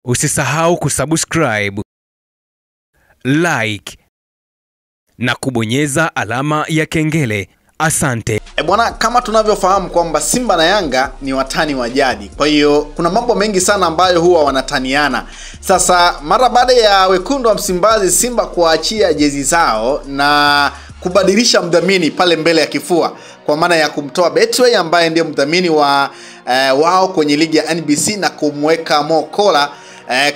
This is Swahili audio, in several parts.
Usisahau kusubscribe, like na kubonyeza alama ya kengele. Asante. Bwana, kama tunavyofahamu kwamba Simba na Yanga ni watani wa jadi. Kwa hiyo kuna mambo mengi sana ambayo huwa wanataniana. Sasa mara baada ya wekundu wa Msimbazi Simba kuachia jezi zao na kubadilisha mdhamini pale mbele ya kifua, kwa maana ya kumtoa Betway ambaye ndiye mdhamini wa wao kwenye ligi ya NBC na kumweka Mo Kola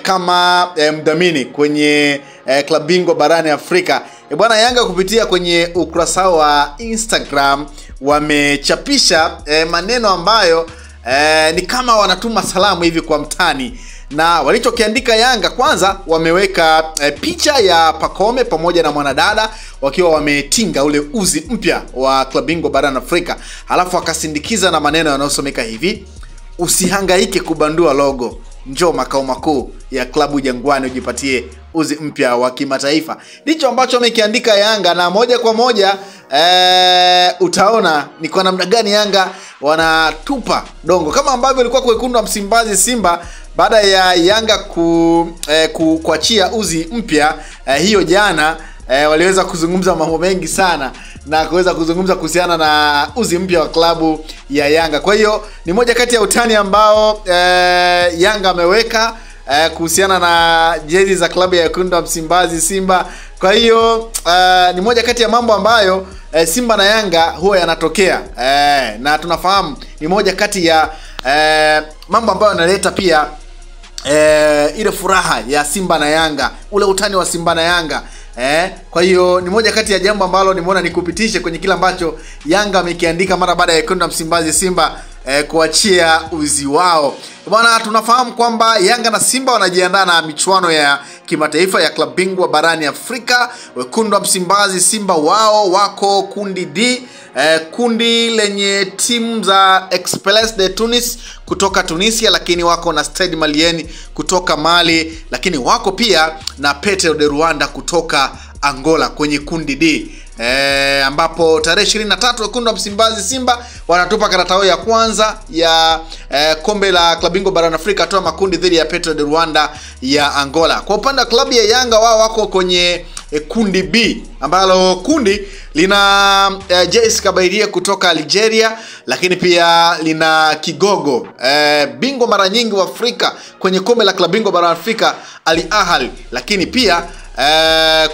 kama mdhamini kwenye klabu bingwa barani Afrika. Bwana, Yanga kupitia kwenye ukurasa wa Instagram wamechapisha maneno ambayo ni kama wanatuma salamu hivi kwa mtani, na walichokiandika Yanga, kwanza wameweka picha ya Pacome pamoja na mwanadada wakiwa wametinga ule uzi mpya wa klabu bingwa barani Afrika, halafu akasindikiza na maneno yanayosomeka hivi: usihangaike kubandua logo, njoo makao makuu ya klabu Jangwani ujipatie uzi mpya wa kimataifa. Ndicho ambacho wamekiandika Yanga, na moja kwa moja utaona ni kwa namna gani Yanga wanatupa dongo, kama ambavyo ilikuwa kwa wekundu wa Msimbazi Simba baada ya Yanga kuachia uzi mpya hiyo jana. Waliweza kuzungumza mambo mengi sana na kuweza kuzungumza kuhusiana na uzi mpya wa klabu ya Yanga. Kwa hiyo ni moja kati ya utani ambao Yanga ameweka kuhusiana na jezi za klabu ya wekundu wa Msimbazi Simba. Kwa hiyo ni moja kati ya mambo ambayo Simba na Yanga huwa yanatokea, na tunafahamu ni moja kati ya mambo ambayo yanaleta pia ile furaha ya Simba na Yanga, ule utani wa Simba na Yanga. Kwa hiyo ni moja kati ya jambo ambalo nimeona nikupitishe kwenye kila ambacho Yanga amekiandika mara baada ya wekundu wa Msimbazi Simba kuachia uzi wao. Bwana, tunafahamu kwamba Yanga na Simba wanajiandaa na michuano ya kimataifa ya klabu bingwa barani Afrika. Wekundu wa Msimbazi Simba wao wako kundi D, kundi lenye timu za Esperance de Tunis kutoka Tunisia, lakini wako na Stade Malien kutoka Mali, lakini wako pia na Petro de Rwanda kutoka Angola kwenye kundi D. Ambapo tarehe 23 wekundu wa Msimbazi Simba wanatupa karata yao ya kwanza ya kombe la klabu bingwa barani Afrika toa makundi dhidi ya Petro de Rwanda ya Angola. Kwa upande wa klabu ya Yanga, wao wako kwenye kundi B, ambalo kundi lina JS Kabylie kutoka Algeria, lakini pia lina kigogo bingwa mara nyingi wa Afrika kwenye kombe la klabu bingwa barani Afrika Al Ahly, lakini pia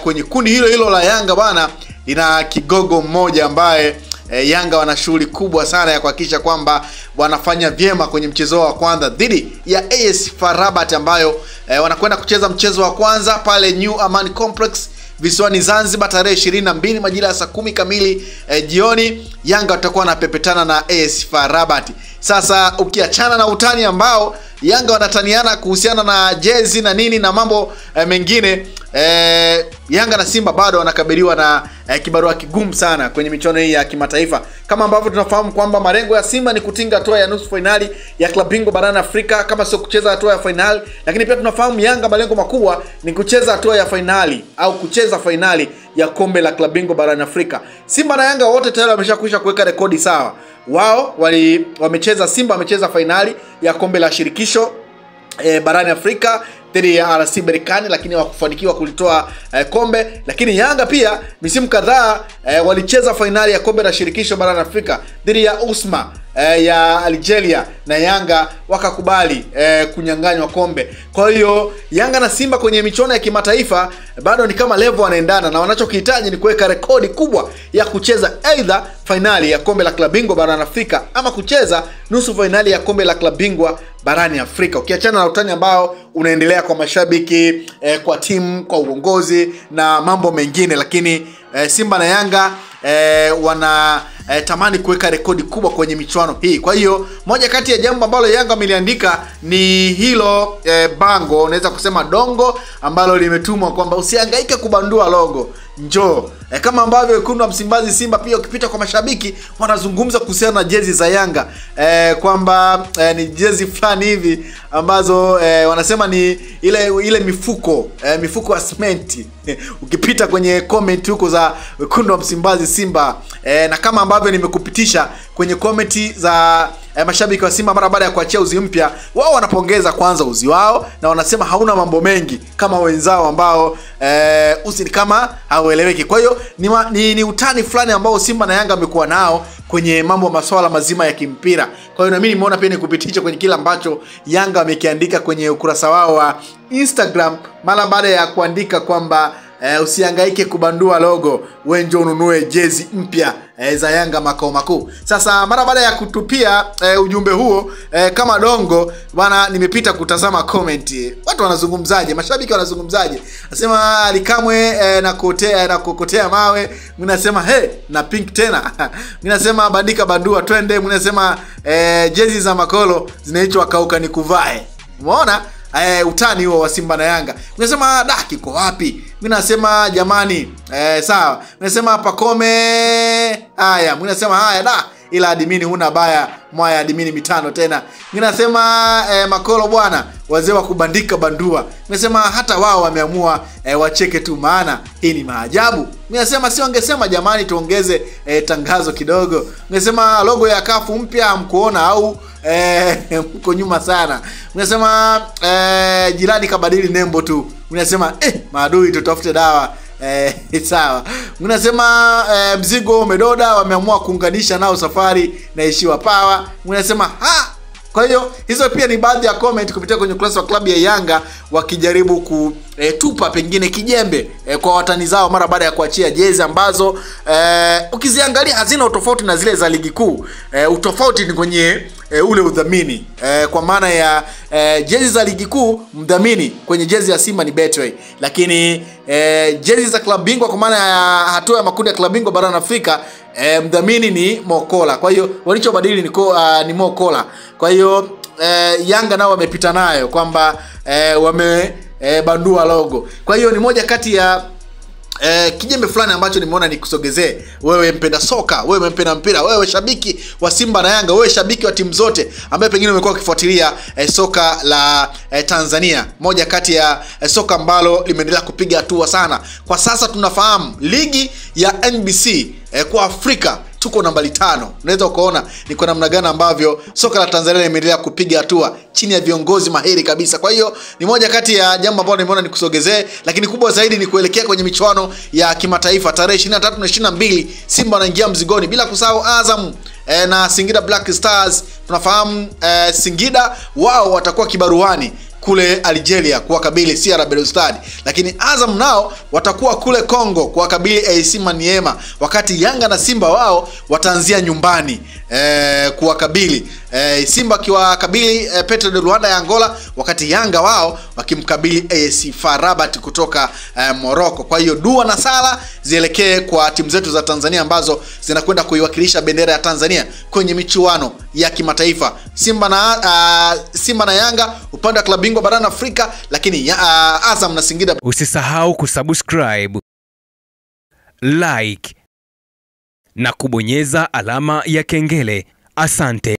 kwenye kundi hilo hilo la Yanga bwana lina kigogo mmoja ambaye Yanga wana shughuli kubwa sana ya kuhakikisha kwamba wanafanya vyema kwenye mchezo wa kwanza dhidi ya AS FAR Rabat, ambayo wanakwenda kucheza mchezo wa kwanza pale New Aman Complex visiwani Zanzibar tarehe 22 majira ya saa 10 kamili jioni. Yanga watakuwa wanapepetana na AS FAR Rabat. Sasa ukiachana na utani ambao Yanga wanataniana kuhusiana na jezi na nini na mambo mengine, Yanga na Simba bado wanakabiliwa na kibarua kigumu sana kwenye michuano hii ya kimataifa. Kama ambavyo tunafahamu kwamba malengo ya Simba ni kutinga hatua ya nusu finali ya klabu bingwa barani Afrika, kama sio kucheza hatua ya finali, lakini pia tunafahamu Yanga malengo makubwa ni kucheza hatua ya finali au kucheza finali ya kombe la klabu bingwa barani Afrika. Simba na Yanga wote tayari wameshakwisha kuweka rekodi sawa. Wao wamecheza, Simba amecheza finali ya kombe la shirikisho barani Afrika dhidi ya RC Berkane, lakini hawakufanikiwa kulitoa kombe. Lakini Yanga pia misimu kadhaa walicheza finali ya kombe la shirikisho barani Afrika dhidi ya Usma ya Algeria, na Yanga wakakubali kunyang'anywa kombe. Kwa hiyo Yanga na Simba kwenye michuano ya kimataifa bado ni kama level wanaendana, na wanachokihitaji ni kuweka rekodi kubwa ya kucheza either finali ya kombe la klabu bingwa barani Afrika ama kucheza nusu finali ya kombe la klabu bingwa barani Afrika. Ukiachana na utani ambao unaendelea kwa mashabiki, kwa timu, kwa uongozi na mambo mengine, lakini Simba na Yanga wana tamani kuweka rekodi kubwa kwenye michuano hii. Kwa hiyo moja kati ya jambo ambalo Yanga ameliandika ni hilo bango, unaweza kusema dongo, ambalo limetumwa kwamba usihangaike kubandua logo, njoo. Kama ambavyo wekundu wa Msimbazi Simba pia ukipita kwa mashabiki wanazungumza kuhusiana na jezi za Yanga, kwamba ni jezi fulani hivi ambazo wanasema ni ile mifuko ya cement. Ukipita kwenye comment huko za wekundu wa Msimbazi Simba, na kama ambavyo nimekupitisha kwenye comment za mashabiki wa Simba mara baada ya kuachia uzi mpya, wao wanapongeza kwanza uzi wao na wanasema hauna mambo mengi kama wenzao ambao uzi kama haueleweki. Kwa hiyo ni utani fulani ambao Simba na Yanga wamekuwa nao kwenye mambo masuala mazima ya kimpira. Kwa hiyo na mimi nimeona pia nikupitisha kwenye kila ambacho Yanga wamekiandika kwenye ukurasa wao wa Instagram mara baada ya kuandika kwamba usihangaike kubandua logo, wewe njoo ununue jezi mpya za Yanga makao makuu. Sasa mara baada ya kutupia ujumbe huo kama dongo bwana, nimepita kutazama comment. Watu wanazungumzaje? Mashabiki wanazungumzaje? Nasema Alikamwe na kukotea mawe. Mimi nasema na pink tena. Mimi nasema bandika bandua twende. Mimi nasema jezi za makolo zinaitwa kauka nikuvae. Umeona? Utani huo wa Simba na Yanga. Unasema kiko wapi? Mimi nasema jamani, sawa. Mimi nasema Pakome. Haya, mimi nasema haya ila admini huna baya, mwaya admini mitano tena. Mimi nasema makolo bwana, wazee wa kubandika bandua. Mimi nasema hata wao wameamua wacheke tu, maana hii ni maajabu. Mimi nasema si wangesema jamani tuongeze tangazo kidogo. Mimi nasema logo ya kafu mpya hamkuona au mko nyuma sana. Unasema jirani kabadili nembo tu. Unasema maadui tutafute dawa. Sawa. Unasema mzigo umedoda, wameamua kuunganisha nao safari na ishiwa power. Unasema kwa hiyo hizo pia ni baadhi ya comment kupitia kwenye ukurasa wa klabu ya Yanga wakijaribu kutupa pengine kijembe kwa watani zao mara baada ya kuachia jezi ambazo ukiziangalia hazina utofauti na zile za ligi kuu. Utofauti ni kwenye ule udhamini. Kwa maana ya jezi za ligi kuu mdhamini kwenye jezi ya Simba ni Betway, lakini jezi za klabu bingwa kwa maana ya hatua ya makundi ya klabu bingwa barani Afrika mdhamini ni Mokola. Kwa hiyo walichobadili ni Mokola. Kwa hiyo Yanga nao wamepita nayo kwamba wamebandua logo. Kwa hiyo ni moja kati ya kijembe fulani ambacho nimeona nikusogezee wewe mpenda soka, wewe mpenda mpira, wewe shabiki wa Simba na Yanga, wewe shabiki wa timu zote ambaye pengine umekuwa ukifuatilia soka la Tanzania. Moja kati ya soka ambalo limeendelea kupiga hatua sana. Kwa sasa tunafahamu ligi ya NBC kwa Afrika tuko nambari 5. Unaweza kuona ni kwa namna gani ambavyo soka la Tanzania limeendelea kupiga hatua chini ya viongozi mahiri kabisa. Kwa hiyo ni moja kati ya jambo ambalo nimeona nikusogezee, lakini kubwa zaidi ni kuelekea kwenye michuano ya kimataifa tarehe 23 na 22 Simba wanaingia mzigoni, bila kusahau Azam na Singida Black Stars. Tunafahamu Singida wao watakuwa kibaruani kule Algeria kuwakabili CR Belouizdad, lakini Azam nao watakuwa kule Kongo kuwakabili AC Maniema, wakati Yanga na Simba wao wataanzia nyumbani kuwakabili Simba kiwakabili Petro de Luanda ya Angola, wakati Yanga wao wakimkabili AS FAR Rabat kutoka Morocco. Kwa hiyo dua na sala zielekee kwa timu zetu za Tanzania ambazo zinakwenda kuiwakilisha bendera ya Tanzania kwenye michuano ya kimataifa. Simba na Yanga upande wa klabu bingwa barani Afrika, lakini Azam na Singida. Usisahau kusubscribe, like na kubonyeza alama ya kengele. Asante.